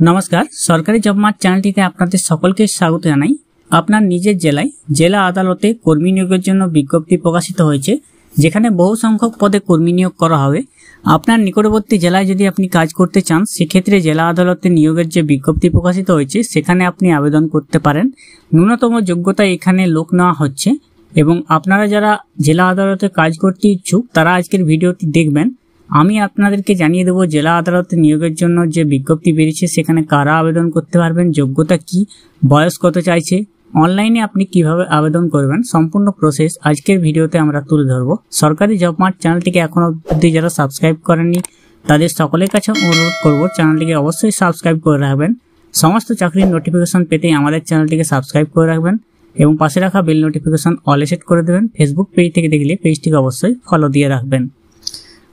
নমস্কার, সরকারি job mart চ্যানেলটিতে আপনাদের সকলকে স্বাগত জানাই। আপনার নিজের জেলায় জেলা আদালতে কর্মী নিয়োগের জন্য বিজ্ঞপ্তি প্রকাশিত হয়েছে, যেখানে বহু সংখ্যক পদে কর্মী নিয়োগ করা হবে। আপনার নিকটবর্তী জেলায় যদি আপনি কাজ করতে চান, সেক্ষেত্রে জেলা আদালতে নিয়োগের যে বিজ্ঞপ্তি প্রকাশিত হয়েছে সেখানে আপনি আবেদন করতে পারেন। ন্যূনতম যোগ্যতায় এখানে লোক নেওয়া হচ্ছে এবং আপনারা যারা জেলা আদালতে কাজ করতে ইচ্ছুক তারা আজকের ভিডিওটি দেখবেন। আমি আপনাদেরকে জানিয়ে দেবো জেলা আদালতে নিয়োগের জন্য যে বিজ্ঞপ্তি বেরিয়েছে সেখানে কারা আবেদন করতে পারবেন, যোগ্যতা কি, বয়স কত চাইছে, অনলাইনে আপনি কিভাবে আবেদন করবেন, সম্পূর্ণ প্রসেস আজকের ভিডিওতে আমরা তুলে ধরবো। সরকারি জব মার্ট চ্যানেলটিকে এখনো অবধি যারা সাবস্ক্রাইব করেননি তাদের সকলের কাছে অনুরোধ করব চ্যানেলটিকে অবশ্যই সাবস্ক্রাইব করে রাখবেন। সমস্ত চাকরির নোটিফিকেশন পেতে আমাদের চ্যানেলটিকে সাবস্ক্রাইব করে রাখবেন এবং পাশে রাখা বেল নোটিফিকেশন অলে সেট করে দেবেন। ফেসবুক পেজ থেকে দেখলে পেজটিকে অবশ্যই ফলো দিয়ে রাখবেন।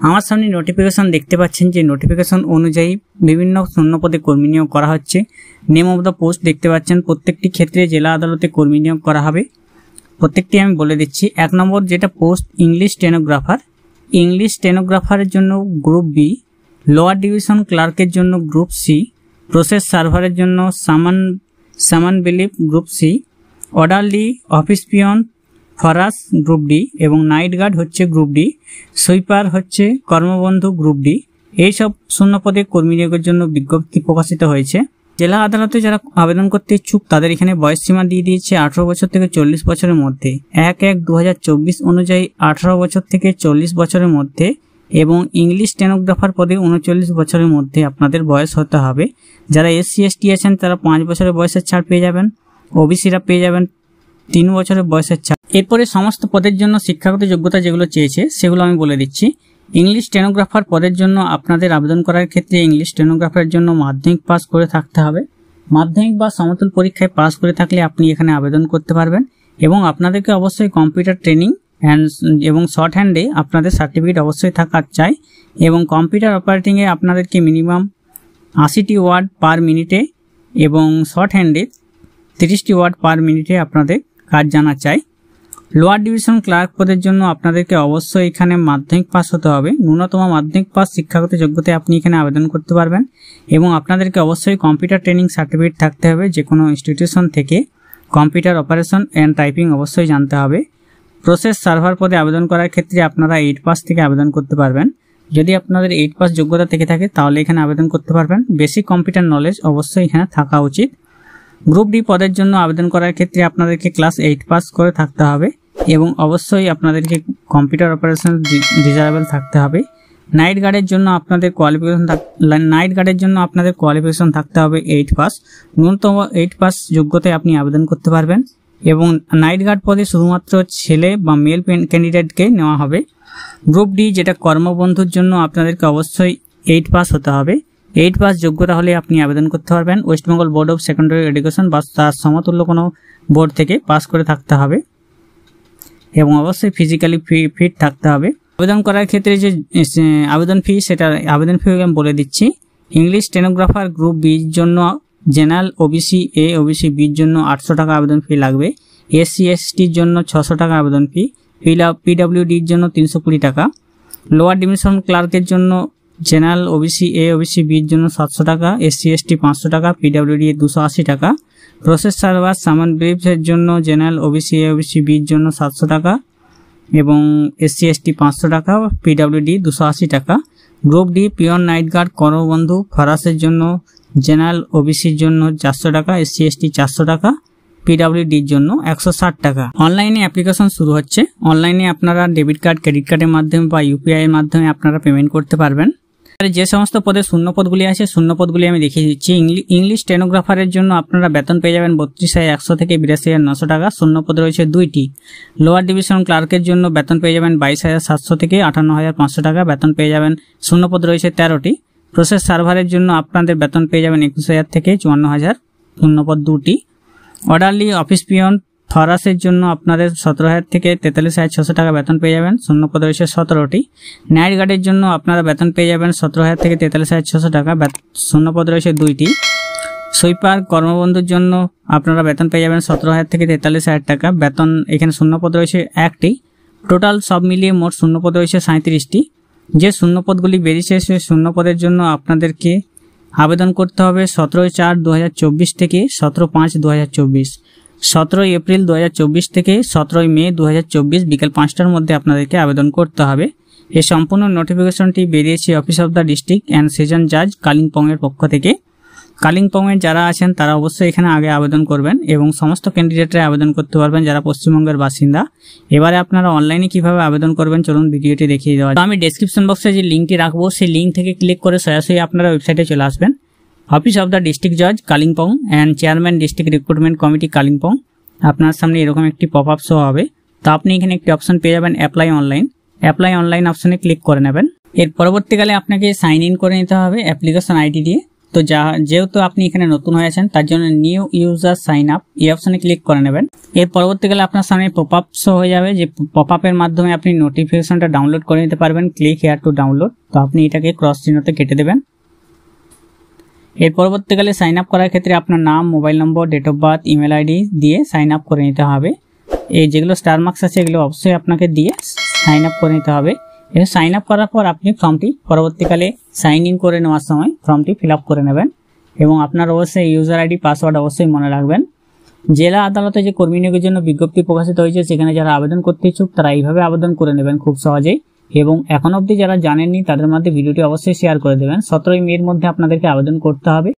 আমার সামনে নোটিফিকেশন দেখতে পাচ্ছেন যে নোটিফিকেশন অনুযায়ী বিভিন্ন শূন্য পদে কর্মী নিয়োগ করা হচ্ছে। নেম অফ দ্য পোস্ট দেখতে পাচ্ছেন, প্রত্যেকটি ক্ষেত্রে জেলা আদালতে কর্মী নিয়োগ করা হবে। প্রত্যেকটি আমি বলে দিচ্ছি। 1 নম্বর যেটা পোস্ট ইংলিশ স্টেনোগ্রাফার, ইংলিশ স্টেনোগ্রাফারের জন্য গ্রুপ বি, লোয়ার ডিভিশন ক্লার্কের জন্য গ্রুপ সি, প্রসেস সার্ভারের জন্য সামান বিলিভ group C, orderly office peon ফরাস গ্রুপ ডি এবং নাইট গার্ড হচ্ছে গ্রুপ ডি, সুইপার হচ্ছে কর্মবন্ধু গ্রুপ ডি। এইসব শূন্য পদে কর্মী নিয়োগের জন্য বিজ্ঞপ্তি প্রকাশিত হয়েছে। জেলা আদালতে যারা আবেদন করতে ইচ্ছুক তাদের এখানে বয়স সীমা দিয়ে দিয়েছে 18 বছর থেকে 40 বছরের মধ্যে। 1/1/2024 অনুযায়ী 18 বছর থেকে 40 বছরের মধ্যে এবং ইংলিশ স্টেনোগ্রাফার পদে 39 বছরের মধ্যে আপনাদের বয়স হতে হবে। যারা SC/ST আছেন তারা 5 বছরের বয়সের ছাড় পেয়ে যাবেন। ওবিসিরা পেয়ে যাবেন 3 বছরের বয়সের ছাড়। এরপরে সমস্ত পদের জন্য শিক্ষাগত যোগ্যতা যেগুলো চেয়েছে সেগুলো আমি বলে দিচ্ছি। ইংলিশ স্টেনোগ্রাফার পদের জন্য আপনাদের আবেদন করার ক্ষেত্রে ইংলিশ স্টেনোগ্রাফারের জন্য মাধ্যমিক পাস করে থাকতে হবে। মাধ্যমিক বা সমতুল পরীক্ষায় পাস করে থাকলে আপনি এখানে আবেদন করতে পারবেন এবং আপনাদেরকে অবশ্যই কম্পিউটার ট্রেনিং এবং শর্ট হ্যান্ডে আপনাদের সার্টিফিকেট অবশ্যই থাকা চাই এবং কম্পিউটার অপারেটিংয়ে আপনাদেরকে মিনিমাম 80টি ওয়ার্ড পার মিনিটে এবং শর্ট হ্যান্ডে 30টি ওয়ার্ড পার মিনিটে আপনাদের কাজ জানা চাই। লোয়ার ডিভিশন ক্লার্ক পদের জন্য আপনাদেরকে অবশ্যই এখানে মাধ্যমিক পাস হতে হবে। ন্যূনতম মাধ্যমিক পাস শিক্ষাগত যোগ্যতায় আপনি এখানে আবেদন করতে পারবেন এবং আপনাদেরকে অবশ্যই কম্পিউটার ট্রেনিং সার্টিফিকেট থাকতে হবে। যে কোনো ইনস্টিটিউশন থেকে কম্পিউটার অপারেশন অ্যান্ড টাইপিং অবশ্যই জানতে হবে। প্রসেস সার্ভার পদে আবেদন করার ক্ষেত্রে আপনারা 8 পাস থেকে আবেদন করতে পারবেন। যদি আপনাদের 8 পাস যোগ্যতা থেকে থাকে তাহলে এখানে আবেদন করতে পারবেন। বেসিক কম্পিউটার নলেজ অবশ্যই এখানে থাকা উচিত। গ্রুপ ডি পদের জন্য আবেদন করার ক্ষেত্রে আপনাদেরকে ক্লাস 8 পাস করে থাকতে হবে এবং অবশ্যই আপনাদেরকে কম্পিউটার অপারেশন ডিজারেবল থাকতে হবে। নাইট গার্ডের জন্য আপনাদের কোয়ালিফিকেশন থাকতে হবে 8 পাস। ন্যূনতম 8 পাস যোগ্যতায় আপনি আবেদন করতে পারবেন এবং নাইট গার্ড পদে শুধুমাত্র ছেলে বা মেল ক্যান্ডিডেটকে নেওয়া হবে। গ্রুপ ডি যেটা কর্মবন্ধুর জন্য আপনাদেরকে অবশ্যই 8 পাস হতে হবে। 8 পাস যোগ্যতা হলে আপনি আবেদন করতে পারবেন। West Bengal board of secondary education বা তার সমতুল্য কোনো বোর্ড থেকে পাস করে থাকতে হবে এবং অবশ্যই ফিজিক্যালি ফিট থাকতে হবে। আবেদন করার ক্ষেত্রে যে আবেদন ফি আমি বলে দিচ্ছি। ইংলিশ স্টেনোগ্রাফার গ্রুপ বির জন্য জেনারেল ওবিসি এ, ওবিসি বির জন্য 800 টাকা আবেদন ফি লাগবে। SC/STর জন্য 600 টাকা আবেদন ফি। PWDর জন্য 320 টাকা। লোয়ার ডিভিশন ক্লার্কের জন্য জেনারেল ওবিসি এ, ওবিসি বির জন্য 700 টাকা, SC/ST 500 টাকা, PWD 280 টাকা। প্রসেস সার্ভার সামান বিলিভের জন্য জেনারেল ওবিসি এ, ওবিসি বির জন্য 700 টাকা এবং SC/ST 500 টাকা, PWD 280 টাকা। গ্রুপ ডি পিয়ন নাইট গার্ড কর্মবন্ধু ফরাসের জন্য জেনারেল ওবিসির জন্য 400 টাকা, SC/ST 400 টাকা, PWDর জন্য 160 টাকা। অনলাইনে অ্যাপ্লিকেশন শুরু হচ্ছে। অনলাইনে আপনারা ডেবিট কার্ড, ক্রেডিট কার্ডের মাধ্যমে বা UPI এর মাধ্যমে আপনারা পেমেন্ট করতে পারবেন। যে সমস্ত পদে শূন্য পদগুলি আছে শূন্য পদগুলি আমি দেখিয়ে দিচ্ছি। ইংলিশ স্টেনোগ্রাফারের জন্য আপনারা বেতন পেয়ে যাবেন 32,100 থেকে 82,900 টাকা। শূন্য পদ রয়েছে 2টি। লোয়ার ডিভিশন ক্লার্কের জন্য বেতন পেয়ে যাবেন 22,700 থেকে 58,500 টাকা। বেতন পেয়ে যাবেন। শূন্য পদ রয়েছে 13টি। প্রসেস সার্ভারের জন্য আপনাদের বেতন পেয়ে যাবেন 21,000 থেকে 54,000। শূন্য পদ 2টি। অর্ডারলি অফিস পিয়ন ফরাসের জন্য আপনাদের 17,000 থেকে 43,600 টাকা বেতন পেয়ে যাবেন। শূন্য পদ রয়েছে 17টি। নাইট গার্ডের জন্য আপনারা বেতন পেয়ে যাবেন 17,000 থেকে 43,600 টাকা। শূন্য পদ রয়েছে 2টি। সুইপার কর্মবন্ধুর জন্য আপনারা বেতন পেয়ে যাবেন 17,000 থেকে 43,000 টাকা। বেতন এখানে শূন্য পদ রয়েছে 1টি। টোটাল সব মিলিয়ে মোট শূন্য পদ রয়েছে 37টি। যে শূন্য পদগুলি বেরিয়েছে সেই শূন্য পদের জন্য আপনাদেরকে আবেদন করতে হবে 17/4/2024 থেকে 17/5/2024, 17 এপ্রিল 2024 থেকে 17 মে 2024 বিকেল 5টার মধ্যে আপনাদেরকে আবেদন করতে হবে। এই সম্পূর্ণ নোটিফিকেশনটি বেরিয়েছে office of the district and session জাজ কালিম্পং এর পক্ষ থেকে। কালিম্পং এর যারা আছেন তারা অবশ্যই এখানে আগে আবেদন করবেন এবং সমস্ত ক্যান্ডিডেটরা আবেদন করতে পারবেন যারা পশ্চিমবঙ্গের বাসিন্দা। এবারে আপনারা অনলাইনে কিভাবে আবেদন করবেন চলুন ভিডিওটি দেখিয়ে দেওয়া। তো আমি ডেসক্রিপশন বক্সে যে লিঙ্কটি রাখবো সেই লিঙ্ক থেকে ক্লিক করে সরাসরি আপনারা ওয়েবসাইটে চলে আসবেন। অফিস অফ দ্য ডিস্ট্রিক্ট জাজ Kalimpong and chairman district recruitment committee Kalimpong, আপনার সামনে এরকম একটি পপ আপ শো হবে। তো আপনি এখানে একটি অপশন পেয়ে যাবেন অ্যাপ্লাই অনলাইন। অ্যাপ্লাই অনলাইন অপশনে ক্লিক করে নেবেন। এর পরবর্তীকালে আপনাকে সাইন ইন করে নিতে হবে অ্যাপ্লিকেশন আইডি দিয়ে। তো যেহেতু আপনি এখানে নতুন হয়েছেন তার জন্য নিউ ইউজার সাইন আপ এই অপশনে ক্লিক করে নেবেন। এর পরবর্তীকালে আপনার সামনে পপ আপ শো হয়ে যাবে, যে পপ আপের মাধ্যমে আপনি নোটিফিকেশনটা ডাউনলোড করে নিতে পারবেন। ক্লিক হেয়ার টু ডাউনলোড, তো আপনি এটাকে ক্রস চিহ্নতে কেটে দেবেন। এর পরবর্তীকালে সাইন আপ করার ক্ষেত্রে আপনার নাম, mobile number, date of birth, email ID দিয়ে সাইন আপ করে নিতে হবে। এই যেগুলো স্টার মার্কস আছে এগুলো অবশ্যই আপনাকে দিয়ে সাইন আপ করে নিতে হবে। এবং সাইন আপ করার পর আপনি ফর্মটি পরবর্তীকালে সাইন ইন করে নেওয়ার সময় ফর্মটি ফিল আপ করে নেবেন এবং আপনার অবশ্যই ইউজার আইডি পাসওয়ার্ড অবশ্যই মনে রাখবেন। জেলা আদালতে যে কর্মী নিয়োগের জন্য বিজ্ঞপ্তি প্রকাশিত হয়েছে সেখানে যারা আবেদন করতে ইচ্ছুক তারা এইভাবে আবেদন করে নেবেন খুব সহজেই। এবং এখন অবধি যারা জানেননি তাদের মধ্যে ভিডিওটি অবশ্যই শেয়ার করে দেবেন। 17 মের মধ্যে আপনাদেরকে আবেদন করতে হবে।